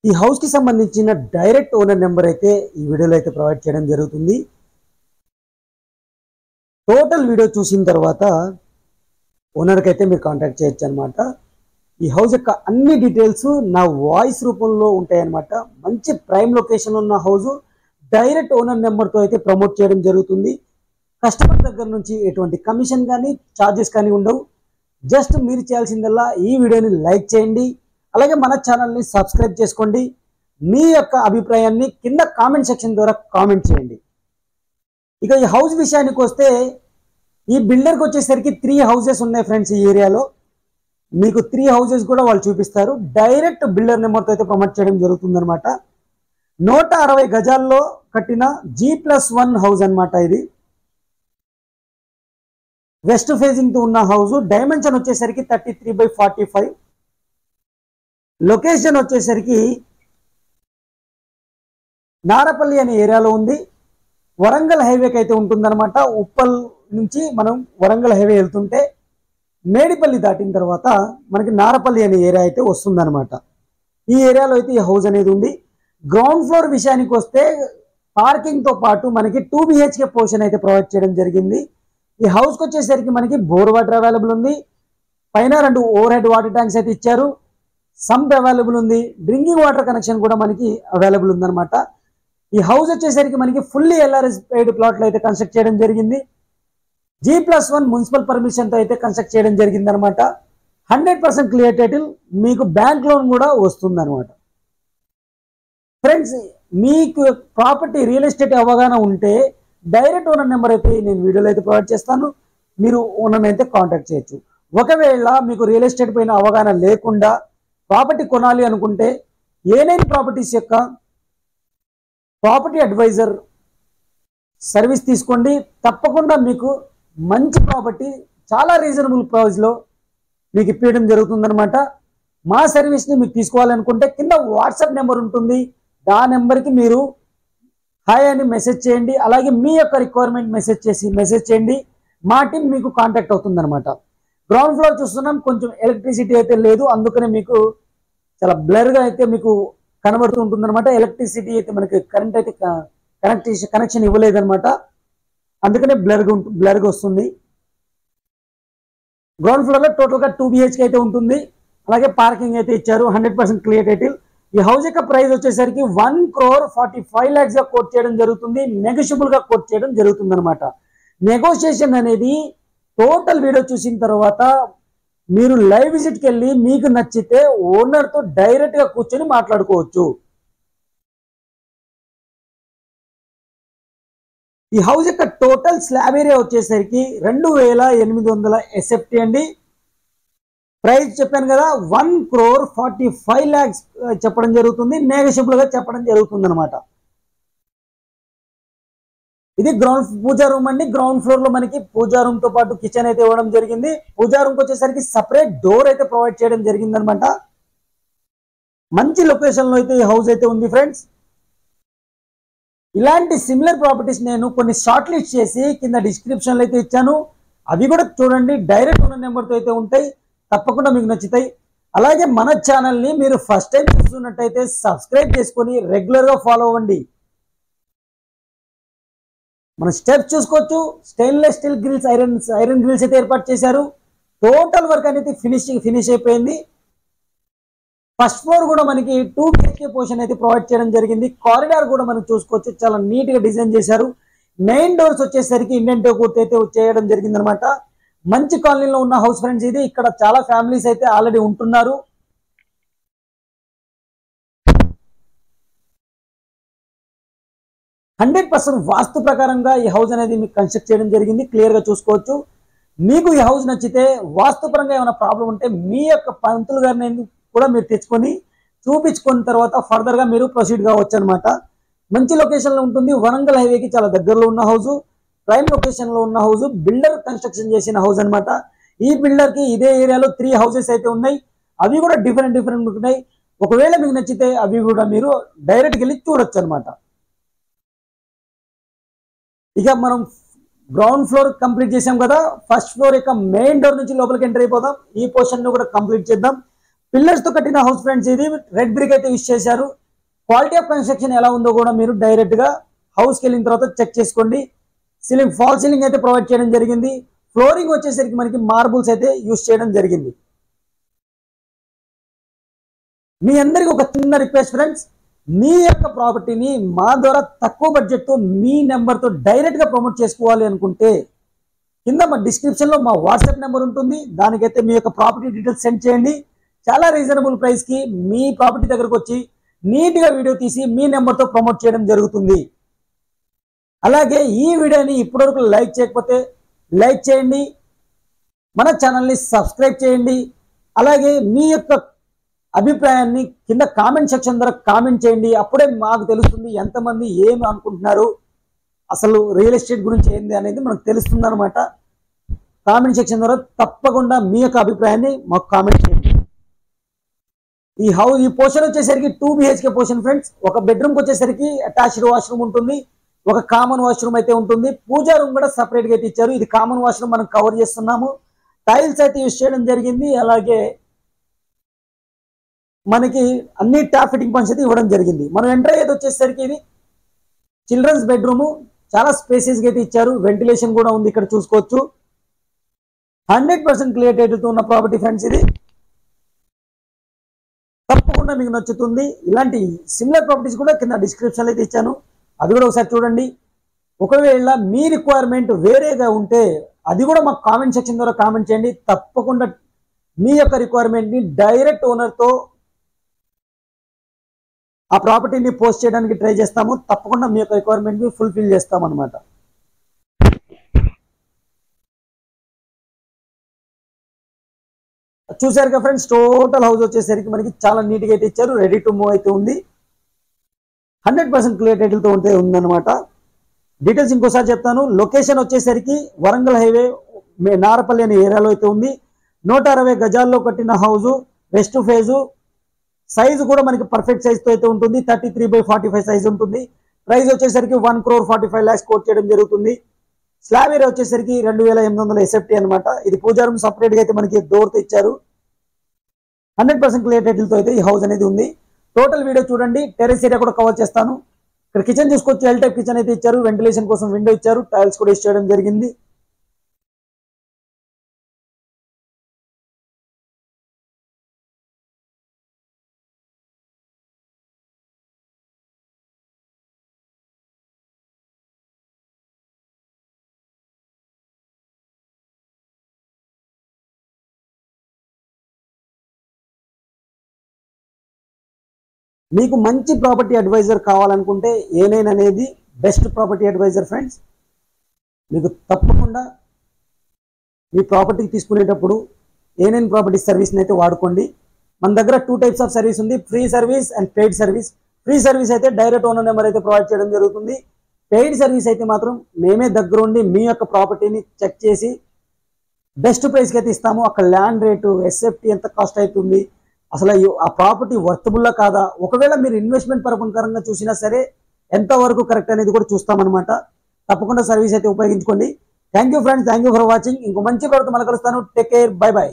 ఈ హౌస్ కి సంబంధించిన డైరెక్ట్ ఓనర్ నెంబర్ అయితే ఈ వీడియోలో అయితే ప్రొవైడ్ చేయడం జరుగుతుంది. టోటల్ వీడియో చూసిన తర్వాత ఓనర్కి అయితే మీరు కాంటాక్ట్ చేయొచ్చు అనమాట. ఈ హౌస్ యొక్క అన్ని డీటెయిల్స్ నా వాయిస్ రూపంలో ఉంటాయన్నమాట. మంచి ప్రైమ్ లొకేషన్ ఉన్న హౌస్ డైరెక్ట్ ఓనర్ నెంబర్తో అయితే ప్రమోట్ చేయడం జరుగుతుంది. కస్టమర్ దగ్గర నుంచి ఎటువంటి కమిషన్ కానీ ఛార్జెస్ కానీ ఉండవు. జస్ట్ మీరు చేయాల్సిందల్లా ఈ వీడియోని లైక్ చేయండి, అలాగే మన ఛానల్ని సబ్స్క్రైబ్ చేసుకోండి. మీ యొక్క అభిప్రాయాన్ని కింద కామెంట్ సెక్షన్ ద్వారా కామెంట్ చేయండి. ఇక ఈ హౌస్ విషయానికి వస్తే ఈ బిల్డర్కి వచ్చేసరికి 3 హౌసెస్ ఉన్నాయి ఫ్రెండ్స్. ఈ ఏరియాలో మీకు 3 హౌసెస్ కూడా వాళ్ళు చూపిస్తారు. డైరెక్ట్ బిల్డర్ నెంబర్తో అయితే ప్రమోట్ చేయడం జరుగుతుంది అనమాట. 160 గజాల్లో కట్టిన G+1 హౌస్ అనమాట. ఇది వెస్ట్ ఫేసింగ్ తో ఉన్న హౌస్. డైమెన్షన్ వచ్చేసరికి 33/45. లొకేషన్ వచ్చేసరికి నారపల్లి అనే ఏరియాలో ఉంది. వరంగల్ హైవేకి అయితే ఉంటుందన్నమాట. ఉప్పల్ నుంచి మనం వరంగల్ హైవే వెళ్తుంటే మేడిపల్లి దాటిన తర్వాత మనకి నారపల్లి అనే ఏరియా అయితే వస్తుందన్నమాట. ఈ ఏరియాలో అయితే ఈ హౌస్ అనేది ఉంది. గ్రౌండ్ ఫ్లోర్ విషయానికి వస్తే పార్కింగ్ తో పాటు మనకి 2 BHK పోర్షన్ అయితే ప్రొవైడ్ చేయడం జరిగింది. ఈ హౌస్కి వచ్చేసరికి మనకి బోర్ వాటర్ అవైలబుల్ ఉంది. పైన 2 ఓవర్ హెడ్ వాటర్ ట్యాంక్స్ అయితే ఇచ్చారు. సంప్ అవైలబుల్ ఉంది. డ్రింకింగ్ వాటర్ కనెక్షన్ కూడా మనకి అవైలబుల్ ఉందన్నమాట. ఈ హౌస్ వచ్చేసరికి మనకి ఫుల్లీ LRS పెయిడ్ ప్లాట్లు అయితే కన్స్ట్రక్ట్ చేయడం జరిగింది. G+1 మున్సిపల్ పర్మిషన్తో అయితే కన్స్ట్రక్ట్ చేయడం జరిగింది అనమాట. 100% క్లియర్ టైటిల్, మీకు బ్యాంక్ లోన్ కూడా వస్తుంది అనమాట. ఫ్రెండ్స్, మీకు ప్రాపర్టీ రియల్ ఎస్టేట్ అవగాహన ఉంటే డైరెక్ట్ ఓనర్ నెంబర్ అయితే నేను వీడియోలో అయితే ప్రొవైడ్ చేస్తాను. మీరు ఓనర్ని అయితే కాంటాక్ట్ చేయొచ్చు. ఒకవేళ మీకు రియల్ ఎస్టేట్ పైన అవగాహన లేకుండా ప్రాపర్టీ కొనాలి అనుకుంటే A9 ప్రాపర్టీస్ యొక్క ప్రాపర్టీ అడ్వైజర్ సర్వీస్ తీసుకోండి. తప్పకుండా మీకు మంచి ప్రాపర్టీ చాలా రీజనబుల్ ప్రైస్లో మీకు ఇప్పించడం జరుగుతుందన్నమాట. మా సర్వీస్ని మీకు తీసుకోవాలనుకుంటే కింద వాట్సాప్ నెంబర్ ఉంటుంది. ఆ నెంబర్కి మీరు హాయ్ అని మెసేజ్ చేయండి. అలాగే మీ యొక్క రిక్వైర్మెంట్ మెసేజ్ చేయండి. మా టీం మీకు కాంటాక్ట్ అవుతుందన్నమాట. గ్రౌండ్ ఫ్లోర్ చూస్తున్నాం, కొంచెం ఎలక్ట్రిసిటీ అయితే లేదు, అందుకనే మీకు చాలా బ్లర్గా అయితే మీకు కనబడుతూ ఉంటుందన్నమాట. ఎలక్ట్రిసిటీ అయితే మనకి కరెంట్ అయితే కనెక్షన్ ఇవ్వలేదన్నమాట, అందుకనే బ్లర్గా వస్తుంది. గ్రౌండ్ ఫ్లోర్లో టోటల్గా 2 BHK అయితే ఉంటుంది. అలాగే పార్కింగ్ అయితే ఇచ్చారు. 100% క్లియర్ టైటిల్. ఈ హౌస్ యొక్క ప్రైస్ వచ్చేసరికి 1,45 lakhs గా కోట్ చేయడం జరుగుతుంది. నెగోషియబుల్ గా కోట్ చేయడం జరుగుతుంది అనమాట. నెగోషియేషన్ అనేది టోటల్ వీడియో చూసిన తర్వాత మీరు లైవ్ విజిట్కి వెళ్ళి మీకు నచ్చితే ఓనర్ తో డైరెక్ట్ గా కూర్చొని మాట్లాడుకోవచ్చు. ఈ హౌస్ యొక్క టోటల్ స్లాబ్ ఏరియా వచ్చేసరికి 2,800 SFT అండి. ప్రైస్ చెప్పాను కదా, 1,45 lakhs చెప్పడం జరుగుతుంది. నెగోషియబుల్ గా చెప్పడం జరుగుతుంది అనమాట. ఇది పూజా రూమ్ అండి. గ్రౌండ్ ఫ్లోర్ లో మనకి పూజా రూమ్ తో పాటు కిచెన్ అయితే ఇవ్వడం జరిగింది. పూజా రూమ్ కి వచ్చేసరికి సపరేట్ డోర్ అయితే ప్రొవైడ్ చేయడం జరిగింది అనమాట. మంచి లొకేషన్ లో అయితే ఈ హౌస్ అయితే ఉంది ఫ్రెండ్స్. ఇలాంటి సిమిలర్ ప్రాపర్టీస్ నేను కొన్ని షార్ట్ లిస్ట్ చేసి కింద డిస్క్రిప్షన్ లో అయితే ఇచ్చాను. అవి కూడా చూడండి. డైరెక్ట్ ఓనర్ నెంబర్తో అయితే ఉంటాయి. తప్పకుండా మీకు నచ్చుతాయి. అలాగే మన ఛానల్ని మీరు ఫస్ట్ టైం చూస్తున్నట్టయితే సబ్స్క్రైబ్ చేసుకొని రెగ్యులర్గా ఫాలో అవ్వండి. మన స్టెప్స్ చూసుకోవచ్చు. Stainless steel grills, iron grills అయితే ఏర్పాటు చేశారు. టోటల్ వర్క్ అనేది ఫినిష్ అయిపోయింది. ఫస్ట్ ఫ్లోర్ కూడా మనకి 2 BHK పోర్షన్ అయితే ప్రొవైడ్ చేయడం జరిగింది. కారిడార్ కూడా మనం చూసుకోవచ్చు, చాలా నీట్ గా డిజైన్ చేశారు. మెయిన్ డోర్స్ వచ్చేసరికి ఇండియన్ టేక్ అయితే చేయడం జరిగింది అనమాట. మంచి కాలనీలో ఉన్న హౌస్ ఫ్రెండ్స్ ఇది. ఇక్కడ చాలా ఫ్యామిలీస్ అయితే ఆల్రెడీ ఉంటున్నారు. %100% వాస్తు ప్రకారంగా ఈ హౌస్ అనేది మీకు కన్స్ట్రక్ట్ చేయడం జరిగింది. క్లియర్ గా చూసుకోవచ్చు. మీకు ఈ హౌస్ నచ్చితే వాస్తుపరంగా ఏమైనా ప్రాబ్లం ఉంటే మీ యొక్క పంతులు గారిని కూడా మీరు తెచ్చుకొని చూపించుకున్న తర్వాత ఫర్దర్ గా మీరు ప్రొసీడ్ కావచ్చు అనమాట. మంచి లొకేషన్ లో ఉంటుంది. వరంగల్ హైవేకి చాలా దగ్గరలో ఉన్న హౌస్, ప్రైమ్ లొకేషన్ లో ఉన్న హౌస్, బిల్డర్ కన్స్ట్రక్షన్ చేసిన హౌస్ అనమాట. ఈ బిల్డర్ కి ఇదే ఏరియాలో 3 హౌసెస్ అయితే ఉన్నాయి. అవి కూడా డిఫరెంట్ ఉన్నాయి. ఒకవేళ మీకు నచ్చితే అవి కూడా మీరు డైరెక్ట్గా వెళ్ళి చూడొచ్చు అనమాట. ఇక మనం గ్రౌండ్ ఫ్లోర్ కంప్లీట్ చేసాం కదా. ఫస్ట్ ఫ్లోర్ యొక్క మెయిన్ డోర్ నుంచి లోపలికి ఎంటర్ అయిపోదాం. ఈ పోర్షన్ ను కూడా కంప్లీట్ చేద్దాం. పిల్లర్స్ తో కట్టిన హౌస్ ఫ్రెండ్స్, ఇది రెడ్ బ్రిక్ అయితే యూస్ చేశారు. క్వాలిటీ ఆఫ్ కన్స్ట్రక్షన్ ఎలా ఉందో కూడా మీరు డైరెక్ట్ గా హౌస్కి వెళ్ళిన తర్వాత చెక్ చేసుకోండి. సీలింగ్ ఫాల్ సీలింగ్ అయితే ప్రొవైడ్ చేయడం జరిగింది. ఫ్లోరింగ్ వచ్చేసరికి మనకి మార్బుల్స్ అయితే యూస్ చేయడం జరిగింది. మీ అందరికి ఒక చిన్న రిక్వెస్ట్ ఫ్రెండ్స్, మీ యొక్క ప్రాపర్టీని మా ద్వారా తక్కువ బడ్జెట్తో మీ నెంబర్తో డైరెక్ట్గా ప్రమోట్ చేసుకోవాలి అనుకుంటే కింద మా డిస్క్రిప్షన్లో మా వాట్సాప్ నెంబర్ ఉంటుంది. దానికైతే మీ యొక్క ప్రాపర్టీ డీటెయిల్స్ సెండ్ చేయండి. చాలా రీజనబుల్ ప్రైస్కి మీ ప్రాపర్టీ దగ్గరకు వచ్చి నీట్గా వీడియో తీసి మీ నెంబర్తో ప్రమోట్ చేయడం జరుగుతుంది. అలాగే ఈ వీడియోని ఇప్పటివరకు లైక్ చేయకపోతే లైక్ చేయండి, మన ఛానల్ని సబ్స్క్రైబ్ చేయండి. అలాగే మీ యొక్క అభిప్రాయాన్ని కింద కామెంట్ సెక్షన్ ద్వారా కామెంట్ చేయండి. అప్పుడే మాకు తెలుస్తుంది ఎంతమంది ఏమి అనుకుంటున్నారు, అసలు రియల్ ఎస్టేట్ గురించి ఏంది అనేది మనకు తెలుస్తుంది అనమాట. కామెంట్ సెక్షన్ ద్వారా తప్పకుండా మీ యొక్క అభిప్రాయాన్ని మాకు కామెంట్ చేయండి. ఈ పోర్షన్ వచ్చేసరికి 2 BHK పోర్షన్ ఫ్రెండ్స్. ఒక బెడ్రూమ్కి వచ్చేసరికి అటాచ్డ్ వాష్రూమ్ ఉంటుంది, ఒక కామన్ వాష్రూమ్ అయితే ఉంటుంది. పూజా రూమ్ కూడా సపరేట్గా అయితే ఇచ్చారు. ఇది కామన్ వాష్రూమ్ మనం కవర్ చేస్తున్నాము. టైల్స్ అయితే యూస్ చేయడం జరిగింది. అలాగే మనకి అన్ని ట్యాప్ ఫిట్టింగ్ పన్స్ అయితే ఇవ్వడం జరిగింది. మనం ఎంటర్ అయ్యేది వచ్చేసరికి ఇది చిల్డ్రన్స్ బెడ్రూమ్, చాలా స్పేసెస్గా అయితే ఇచ్చారు. వెంటిలేషన్ కూడా ఉంది, ఇక్కడ చూసుకోవచ్చు. 100% క్లియర్ టైటిల్తో ఉన్న ప్రాపర్టీ ఫ్రెండ్స్. ఇది తప్పకుండా మీకు నచ్చుతుంది. ఇలాంటి సిమిలర్ ప్రాపర్టీస్ కూడా కింద డిస్క్రిప్షన్లో అయితే ఇచ్చాను, అది కూడా ఒకసారి చూడండి. ఒకవేళ మీ రిక్వైర్మెంట్ వేరేగా ఉంటే అది కూడా మాకు కామెంట్ సెక్షన్ ద్వారా కామెంట్ చేయండి. తప్పకుండా మీ యొక్క రిక్వైర్మెంట్ని డైరెక్ట్ ఓనర్తో ఆ ప్రాపర్టీని పోస్ట్ చేయడానికి ట్రై చేస్తాము. తప్పకుండా మీ యొక్క రిక్వైర్మెంట్ని ఫుల్ఫిల్ చేస్తాం అనమాట. చూసారు కదా ఫ్రెండ్స్, టోటల్ హౌస్ వచ్చేసరికి మనకి చాలా నీట్గా అయితే ఇచ్చారు. రెడీ టు మూవ్ అయితే ఉంది. 100% క్లియర్ టైటిల్తో ఉంటే ఉందన్నమాట. డీటెయిల్స్ ఇంకోసారి చెప్తాను. లొకేషన్ వచ్చేసరికి వరంగల్ హైవే నారపల్లి అనే ఏరియాలో అయితే ఉంది. 160 గజాల్లో కట్టిన హౌస్, వెస్ట్ ఫేజు. సైజు కూడా మనకి పర్ఫెక్ట్ సైజ్తో అయితే ఉంటుంది. 33/45 సైజ్ ఉంటుంది. ప్రైస్ వచ్చేసరికి 1,45,00,000 కోట్ చేయడం జరుగుతుంది. స్లాబ్ ఏరియా వచ్చేసరికి 2,800 SFT అనమాట. ఇది పూజా రూమ్ సపరేట్గా అయితే మనకి డోర్తో ఇచ్చారు. 100% క్లియర్ టైటిల్తో అయితే ఈ హౌస్ అనేది ఉంది. టోటల్ వీడియో చూడండి. టెరెస్ ఏరియా కూడా కవర్ చేస్తాను. ఇక్కడ కిచెన్ చూసుకోవచ్చు. ఎల్ టైప్ కిచెన్ అయితే ఇచ్చారు. వెంటిలేషన్ కోసం విండో ఇచ్చారు. టైల్స్ కూడా యూస్ చేయడం జరిగింది. మీకు మంచి ప్రాపర్టీ అడ్వైజర్ కావాలనుకుంటే A9 అనేది బెస్ట్ ప్రాపర్టీ అడ్వైజర్ ఫ్రెండ్స్. మీకు తప్పకుండా మీ ప్రాపర్టీకి తీసుకునేటప్పుడు A9 ప్రాపర్టీ సర్వీస్ని అయితే వాడుకోండి. మన దగ్గర 2 టైప్స్ ఆఫ్ సర్వీస్ ఉంది, free service and paid service. Free service అయితే డైరెక్ట్ ఓనర్ నెంబర్ అయితే ప్రొవైడ్ చేయడం జరుగుతుంది. పెయిడ్ సర్వీస్ అయితే మాత్రం మేమే దగ్గర ఉండి మీ యొక్క ప్రాపర్టీని చెక్ చేసి బెస్ట్ ప్రైస్కి అయితే ఇస్తాము. అక్కడ ల్యాండ్ రేటు, SFT ఎంత కాస్ట్ అవుతుంది, అసలు ఆ ప్రాపర్టీ వర్తబుల్లా కాదా, ఒకవేళ మీరు ఇన్వెస్ట్మెంట్ పరంగా చూసినా సరే ఎంతవరకు కరెక్ట్ అనేది కూడా చూస్తామన్నమాట. తప్పకుండా సర్వీస్ అయితే ఉపయోగించుకోండి. Thank you friends, thank you for watching. ఇంకో మంచి ప్రోడక్ట్ మళ్ళీ కలుస్తాను. Take care, by by.